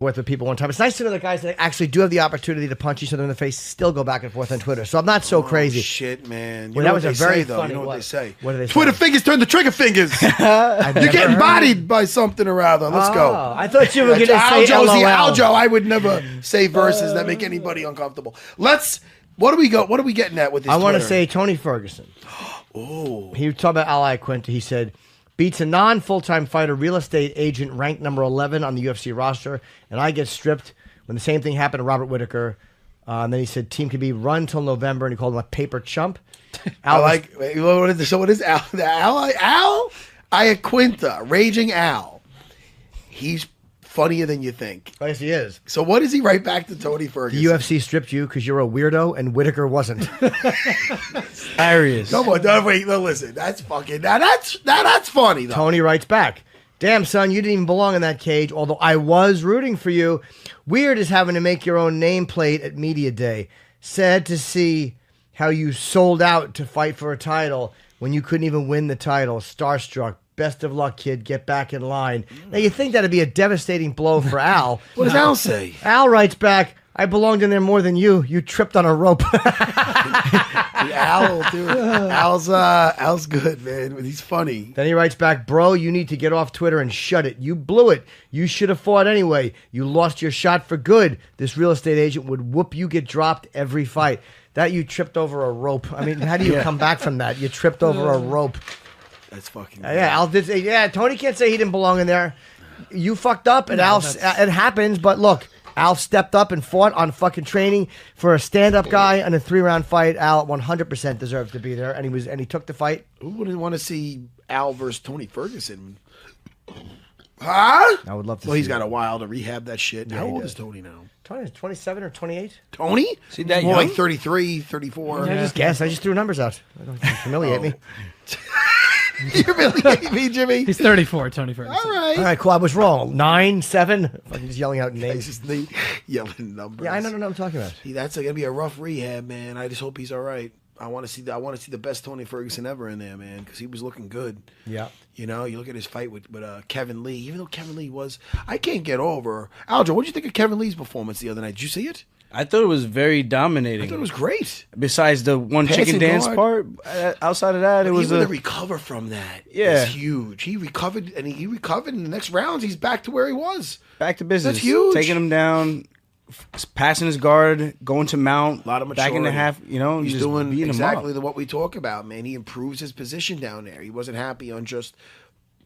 with people one time. It's nice to know that guys that actually do have the opportunity to punch each other in the face still go back and forth on Twitter. So I'm not so crazy. Shit, man. Well, that was a very funny. You know what they say? What do they say? Twitter fingers turn to trigger fingers. You're getting bodied by something or other. Let's go. I thought you were going to say Aljo. I would never say verses that make anybody uncomfortable. What do we go? What are we getting at with this? I want to say Tony Ferguson. Oh, he was talking about Iaquinta. He said, beats a non-full-time fighter real estate agent ranked number 11 on the UFC roster, and I get stripped when the same thing happened to Robert Whittaker. And then he said, team can be run till November, and he called him a paper chump. What is Al Iaquinta, Raging Al. He's funnier than you think. Yes, he is. So what does he write back to Tony Ferguson? The UFC stripped you because you're a weirdo, and Whittaker wasn't. Hilarious. Come on, listen. That's fucking that's funny though. Tony writes back, damn son, you didn't even belong in that cage, although I was rooting for you. Weird is having to make your own nameplate at media day. Sad to see how you sold out to fight for a title when you couldn't even win the title. Starstruck. Best of luck, kid. Get back in line. Now, you think that'd be a devastating blow for Al. What does Al say? Al writes back, I belonged in there more than you. You tripped on a rope. Al's good, man. He's funny. Then he writes back, bro, you need to get off Twitter and shut it. You blew it. You should have fought anyway. You lost your shot for good. This real estate agent would whoop you get dropped every fight. That you tripped over a rope. I mean, how do you come back from that? You tripped over a rope. That's fucking yeah, Al did say, yeah, Tony can't say he didn't belong in there. You fucked up, and it happens, but look, Al stepped up and fought on fucking training for a stand-up guy in a 3-round fight. Al 100% deserved to be there, and he took the fight. Who wouldn't want to see Al versus Tony Ferguson? Huh? I would love to see he's got a while to rehab that shit. Yeah, How old is Tony now? Tony is 27 or 28. Tony? See that more young? like 33, 34. Yeah. I just guessed. I just threw numbers out. I don't humiliate me. You humiliate me, Jimmy. He's 34, Tony Ferguson. All right, cool. I was wrong. 9, 7. I'm just yelling out names. Just yelling numbers. Yeah, I don't know what I'm talking about. That's gonna be a rough rehab, man. I just hope he's all right. I want to see the best Tony Ferguson ever in there, man, because he was looking good. Yeah. You know, you look at his fight with Kevin Lee. Even though Kevin Lee I can't get over. Aljo, what did you think of Kevin Lee's performance the other night? Did you see it? I thought it was very dominating. I thought it was great. Besides the one chicken dance part, outside of that, it was to recover from that. Yeah, it's huge. He recovered, and he recovered in the next rounds. He's back to where he was. Back to business. That's huge. Taking him down, passing his guard, going to mount, a lot of maturity. back in the half. You know, he's just doing exactly him up. what we talk about, man. He improves his position down there. He wasn't happy on just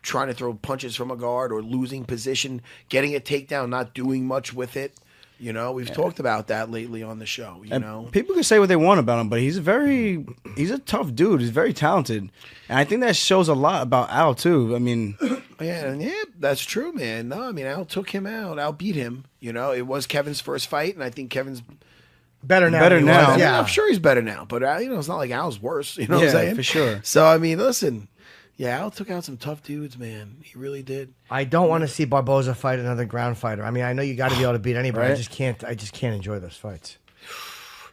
trying to throw punches from a guard or losing position, getting a takedown, not doing much with it. You know, we've talked about that lately on the show. You know, people can say what they want about him, but he's a tough dude. He's very talented, and I think that shows a lot about Al too. I mean, yeah, that's true, man. No, I mean, Al took him out. Al beat him. You know, it was Kevin's first fight, and I think Kevin's better now. I mean, yeah, I'm sure he's better now, but it's not like Al's worse. You know what I'm saying? For sure. So I mean, listen. Yeah, Al took out some tough dudes, man. He really did. I don't want to see Barboza fight another ground fighter. I mean, I know you got to be able to beat anybody. Right? I just can't enjoy those fights.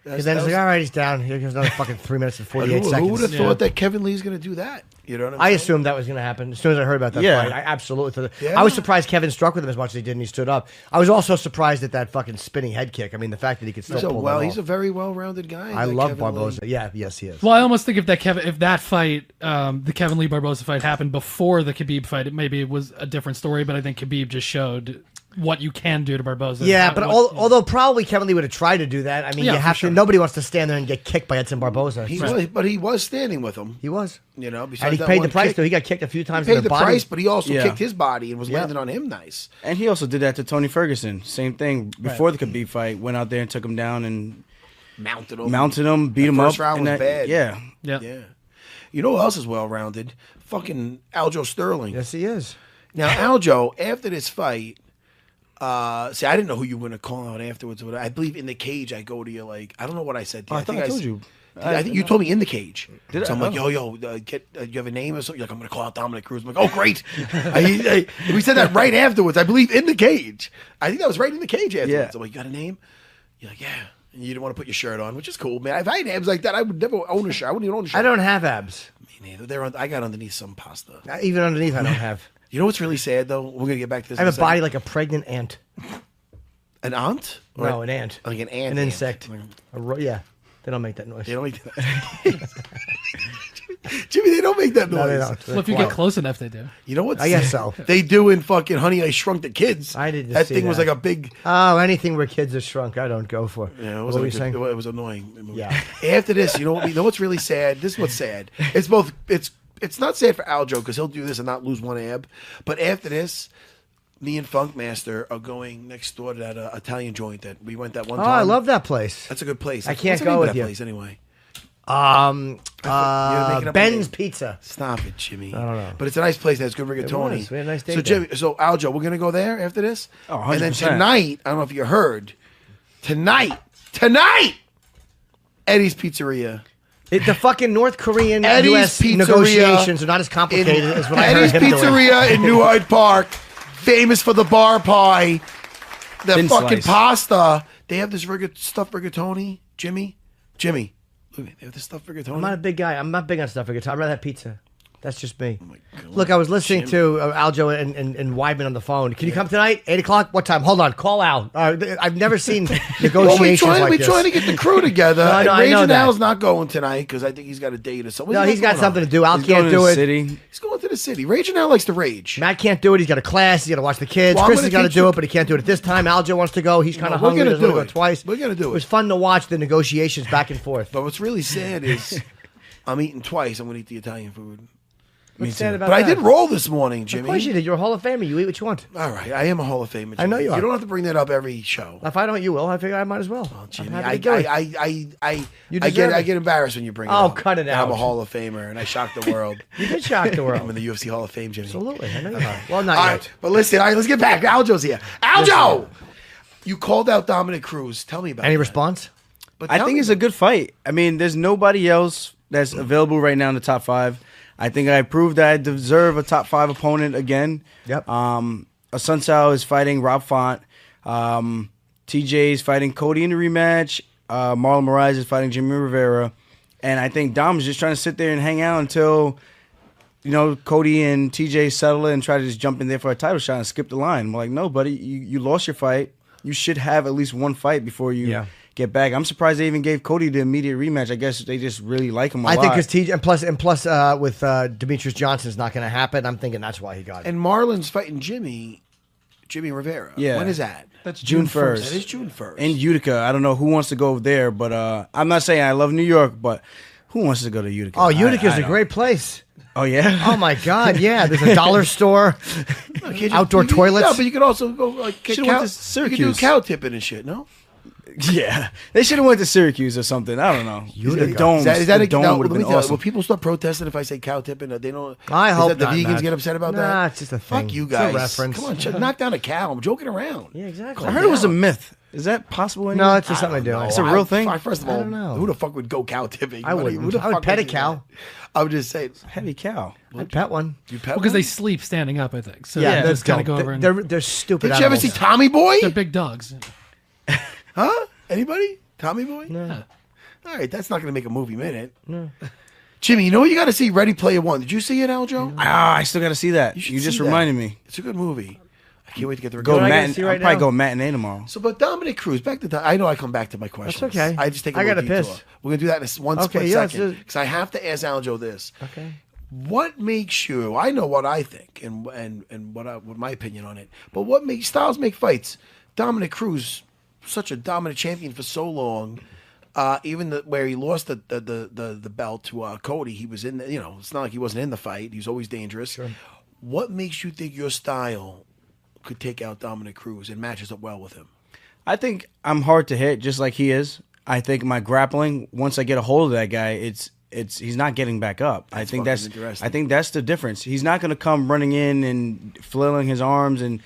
Because then it's like, all right, he's down. Here comes another fucking 3 minutes and 48 seconds. Who would have thought that Kevin Lee's going to do that? You know what I'm saying? I assumed that was going to happen. As soon as I heard about that fight, I absolutely thought that. Yeah. I was surprised Kevin struck with him as much as he did and he stood up. I was also surprised at that fucking spinning head kick. I mean, the fact that he could still pull that off. He's a very well-rounded guy. I love Barboza. Lee. Yeah, yes, he is. Well, I almost think if that fight, the Kevin Lee Barboza fight happened before the Khabib fight, maybe it was a different story, but I think Khabib just showed what you can do to Barboza. Yeah, but although probably Kevin Lee would have tried to do that. I mean, you have to. Nobody wants to stand there and get kicked by Edson Barboza. But he was standing with him. He was. You know, and he paid the price, though. He got kicked a few times. He paid the body. price, but he also kicked his body and was landing on him nice. And he also did that to Tony Ferguson. Same thing. Before the Khabib fight, went out there and took him down and mounted him, beat him up. First round was bad. Yeah. You know who else is well-rounded? Fucking Aljo Sterling. Yes, he is. Now, Aljo, after this fight, see, I didn't know who you were going to call out afterwards. But I believe in the cage, I go to you like, I don't know what I said to you. I think I told you. I think you told me in the cage. Did so I'm like, yo, you have a name or something? You're like, I'm going to call out Dominic Cruz. I'm like, oh, great. We said that right afterwards. I believe in the cage. I think that was right in the cage afterwards. Yeah. I'm like, you got a name? You're like, yeah. And you didn't want to put your shirt on, which is cool, man. If I had abs like that, I would never own a shirt. I wouldn't even own a shirt. I don't have abs. Me neither. I got underneath some pasta. Even underneath, I don't have. You know what's really sad, though? We're going to get back to this. I have a body like a pregnant ant. An ant? No, an ant. Like an ant. An insect. Yeah. They don't make that noise. They don't make that. Jimmy, they don't make that noise. No, they don't. Well, if you get close enough, they do. You know what? I guess so. They do in fucking Honey, I Shrunk the Kids. I didn't That see thing was that. like a big... Oh, anything where kids are shrunk, I don't go for. Yeah, What were you saying? It was annoying. Yeah. After this, you know what's really sad? This is what's sad. It's both... It's not sad for Aljo because he'll do this and not lose one ab. But after this, me and Funkmaster are going next door to that Italian joint that we went that one Oh, time. I love that place. That's a good place. I can't What's the go name of with that you. place anyway. Um, making up a Ben's name. Pizza. Stop it, Jimmy. I don't know. But it's a nice place. That's good rigatoni. was. We had a nice day So there. Jimmy, so Aljo, we're gonna go there after this. Oh, and then 100%. tonight, I don't know if you heard. Tonight, Eddie's Pizzeria. The fucking North Korean Eddie's U.S. Pizzeria negotiations are not as complicated as what I heard Eddie's him doing. Pizzeria in New Hyde Park, famous for the bar pie, the Thin fucking slice. pasta. They have this stuffed rigatoni. Jimmy, look at me. They have this stuffed rigatoni. I'm not a big guy. I'm not big on stuff. I'd rather have pizza. That's just me. Oh my God. Look, I was listening to Aljo and Weidman on the phone. Can you come tonight? 8 o'clock? What time? Hold on. Call Al. I've never seen Well, negotiations we're like this. trying to get the crew together. No, I know- I and know Rage that. Al's not going tonight because I think he's got a date or something. No, he's got something to do. Al He's can't going to do the it. city. He's going to the city. Rage Al likes to rage. Matt can't do it. He's got a class. He's got to watch the kids. Well, I'm Chris gonna has got to teach do you- it, but he can't do it at this time. Aljo wants to go. He's kind of we're hungry. gonna Doesn't do want to go it. twice. We're gonna do It it. was fun to watch the negotiations back and forth. But what's really sad is I'm eating twice. I'm going to eat the Italian food. What's sad about But I that? did roll this morning, Of Jimmy. course you did. You're a Hall of Famer. You eat what you want. All right, I am a Hall of Famer. Jimmy. I know you are. You don't have to bring that up every show. If I don't, you will. I figure I might as well. I'm Jimmy, happy to do it. I deserve it. get embarrassed when you bring it Oh, up. cut it that I'm a out. Hall of Famer and I shock the world. You did shock the I'm world. in the UFC Hall of Fame, Jimmy. Absolutely. I know you are. Well, not All yet. right, but listen, all right, let's get back. Aljo's here. Aljo! You called out Dominic Cruz. Tell me about Any that. response? But I tell think me it's a good fight. I mean, there's nobody else that's available right now in the top 5. I think I proved that I deserve a top 5 opponent again. Yep. Asuncao is fighting Rob Font. TJ is fighting Cody in the rematch. Marlon Moraes is fighting Jimmy Rivera. And I think Dom is just trying to sit there and hang out until, Cody and TJ settle it and try to just jump in there for a title shot and skip the line. I'm like, no, buddy, you lost your fight. You should have at least one fight before you get back. I'm surprised they even gave Cody the immediate rematch. I guess they just really like him a lot. I think because TJ and plus with Demetrius Johnson's not going to happen. I'm thinking that's why he got it. And Marlon's fighting Jimmy Rivera. Yeah. When is that? That's June That 1st. is June 1st. In Utica. I don't know who wants to go there, but I'm not saying I love New York, but who wants to go to Utica? Oh, Utica's I a don't. great place. Oh, yeah? Oh my God, yeah. There's a dollar store, Can't you- outdoor you can- toilets. No, but you could also go like get Should've went cow, to Syracuse. You could do cow tipping and shit, no? Yeah. They should have went to Syracuse or something. I don't know. Utica. The dome, Is that the a dome no, would have let me been tell you, awesome. will people start protesting if I say cow tipping? They don't. I is hope that the not, vegans Matt. get upset about Nah, that. it's just a Fuck thing. you It's a guys. reference. Come on, knock down a cow. I'm joking around. Yeah, exactly. I heard it was a myth. Is that possible anymore? No, it's just something I do. No, It's a real thing? First of all, don't know. who the fuck would go cow tipping? I wouldn't. Who the I would fuck pet a do cow. that? I would just say, Heavy cow. I'd pet one. you pet Because one? they sleep standing up, I think. So Yeah, they just kind of don't. go over and They're stupid. Did you ever see animals. Tommy Boy? they're big dogs. Huh? Anybody? Tommy Boy? No. All right, that's not going to make a movie minute. No. Jimmy, you know what you got to see? Ready Player One. Did you see it, Aljo? I still got to see that. should You just see that. reminded me. It's a good movie. I can't wait to get the Go what I gotta matin- see right I'll probably now? go matinee tomorrow. So, but Dominic Cruz, back to I know I come back to my questions. okay. I just take a I little gotta detour. piss. We're gonna do that in one Okay, split yeah, let's second do it. because I have to ask Aljo this. Okay. What makes you? I know what I think and what my opinion on it. But what makes styles make fights? Dominic Cruz, such a dominant champion for so long. Even where he lost the belt to Cody, he was in. It's not like he wasn't in the fight. He was always dangerous. Sure. What makes you think your style could take out Dominic Cruz and matches up well with him? I think I'm hard to hit, just like he is. I think my grappling, once I get a hold of that guy, he's not getting back up. I think fucking interesting. I think that's the difference. He's not going to come running in and flailing his arms, and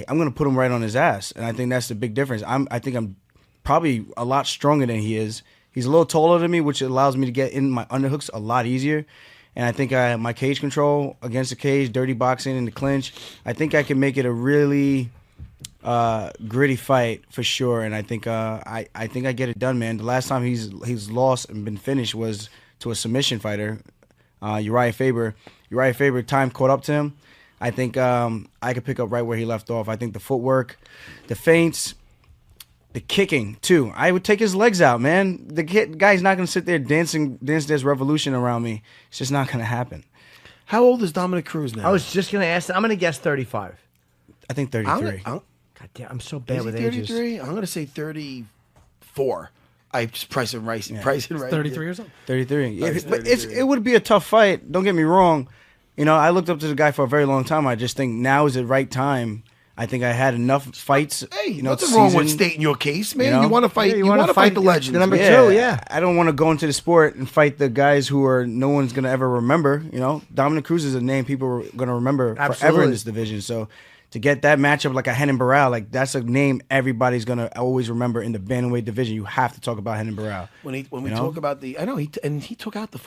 I'm going to put him right on his ass. And I think that's the big difference. I think I'm probably a lot stronger than he is. He's a little taller than me, which allows me to get in my underhooks a lot easier. And I think my cage control against the cage, dirty boxing in the clinch, I think I can make it a really gritty fight for sure. And I think I think I get it done, man. The last time he's lost and been finished was to a submission fighter, Uriah Faber. Uriah Faber, time caught up to him. I think I could pick up right where he left off. I think the footwork, the feints, The kicking too. I would take his legs out, man. The guy's not gonna sit there dancing this revolution around me. It's just not gonna happen. How old is Dominic Cruz now? I was just gonna ask. I'm gonna guess 35. I think 33. God damn, I'm so bad Is he with ages. 33? I'm gonna say 34. I just price and right. 33 or something. 33. Yeah, Nice, but 33. it would be a tough fight. Don't get me wrong. You know, I looked up to the guy for a very long time. I just think now is the right time. I think I had enough fights. Hey, you know, nothing wrong with season. stating your case, man. You know? You want to fight? Yeah, you want to fight the legends. the number man. two. Yeah. I don't want to go into the sport and fight the guys who are no one's gonna ever remember. You know, Dominic Cruz is a name people are gonna remember forever Absolutely. in this division. So to get that matchup like a Henan Barral, like that's a name everybody's gonna always remember in the bantamweight division. You have to talk about Henan Barral. When we You know? talk about the, I know he took out the